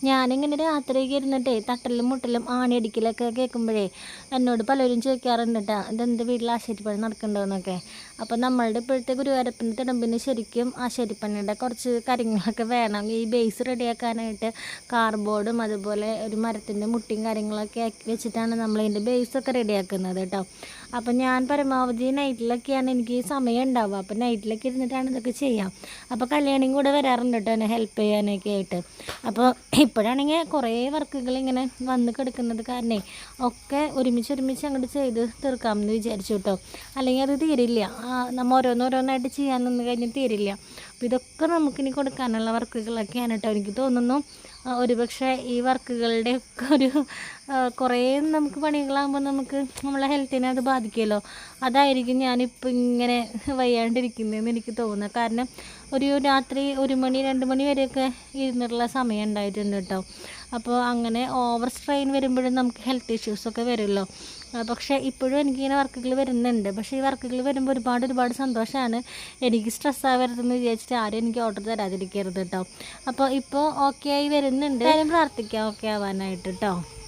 ഞാനിങ്ങനെ രാത്രിയൊക്കെ ഇരുന്നിട്ടേ തട്ടലും മുട്ടലും ആണിയടിക്കലൊക്കെ കേൾക്കുമ്പോഴേ എന്നോട് പലരും ചോദിക്കാറുണ്ട് കേട്ടോ, ഇതെന്ത് വീട്ടിൽ ആശാരിപ്പണി നടക്കണ്ടോന്നൊക്കെ. അപ്പോൾ നമ്മളുടെ ഇപ്പോഴത്തെ ഗുരുവായൂരപ്പൻ്റെ തിടമ്പിന് ശരിക്കും ആശാരിപ്പണിയുടെ കുറച്ച് കാര്യങ്ങളൊക്കെ വേണം. ഈ ബേസ് റെഡിയാക്കാനായിട്ട് കാർഡ്ബോർഡും അതുപോലെ ഒരു മരത്തിൻ്റെ മുട്ടിയും കാര്യങ്ങളൊക്കെ ആക്കി വെച്ചിട്ടാണ് നമ്മളിതിൻ്റെ ബേസൊക്കെ റെഡിയാക്കുന്നത് കേട്ടോ. അപ്പോൾ ഞാൻ പരമാവധി നൈറ്റിലൊക്കെയാണ് എനിക്ക് സമയം ഉണ്ടാവുക. അപ്പോൾ നൈറ്റിലൊക്കെ ഇരുന്നിട്ടാണ് ഇതൊക്കെ ചെയ്യാം. അപ്പോൾ കല്യാണിയും കൂടെ വരാറുണ്ട് കേട്ടോ എന്നെ ഹെൽപ്പ് ചെയ്യാനൊക്കെ ആയിട്ട്. അപ്പോൾ ഇപ്പോഴാണെങ്കിൽ കുറേ വർക്കുകൾ ഇങ്ങനെ വന്ന് കിടക്കുന്നത് കാരണേ ഒക്കെ ഒരുമിച്ച് അങ്ങോട്ട് ചെയ്ത് തീർക്കാമെന്ന് വിചാരിച്ചു കേട്ടോ. അല്ലെങ്കിൽ അത് തീരില്ല, നമ്മൾ ഓരോന്നോരോന്നായിട്ട് ചെയ്യാൻ നിന്ന് കഴിഞ്ഞാൽ തീരില്ല. അപ്പോൾ ഇതൊക്കെ നമുക്കിനി കൊടുക്കാനുള്ള വർക്കുകളൊക്കെയാണ് കേട്ടോ. എനിക്ക് തോന്നുന്നു ഒരുപക്ഷെ ഈ വർക്കുകളുടെ ഒക്കെ ഒരു കുറേ നമുക്ക് പണികളാകുമ്പോൾ നമുക്ക് നമ്മളെ ഹെൽത്തിനെ അത് ബാധിക്കുമല്ലോ. അതായിരിക്കും ഞാനിപ്പോൾ ഇങ്ങനെ വയ്യാണ്ടിരിക്കുന്നതെന്ന് എനിക്ക് തോന്നുന്നത്. കാരണം ഒരു രാത്രി 1 മണി 2 മണി വരെയൊക്കെ ഇരുന്നിട്ടുള്ള സമയം ഉണ്ടായിട്ടുണ്ട് കേട്ടോ. അപ്പോൾ അങ്ങനെ ഓവർ സ്ട്രെയിൻ വരുമ്പോഴും നമുക്ക് ഹെൽത്ത് ഇഷ്യൂസൊക്കെ വരുമല്ലോ. പക്ഷേ ഇപ്പോഴും എനിക്കിങ്ങനെ വർക്കുകൾ വരുന്നുണ്ട്. പക്ഷേ ഈ വർക്കുകൾ വരുമ്പോൾ ഒരുപാട് സന്തോഷമാണ്. എനിക്ക് സ്ട്രെസ് ആവരുതെന്ന് വിചാരിച്ചിട്ട് ആരും എനിക്ക് ഓർഡർ തരാതിരിക്കരുത് കേട്ടോ. അപ്പോൾ ഇപ്പോൾ ഓക്കെ ആയി വരുന്നുണ്ട്. ഞാനും പ്രാർത്ഥിക്കാം ഓക്കെ ആവാനായിട്ട് കേട്ടോ.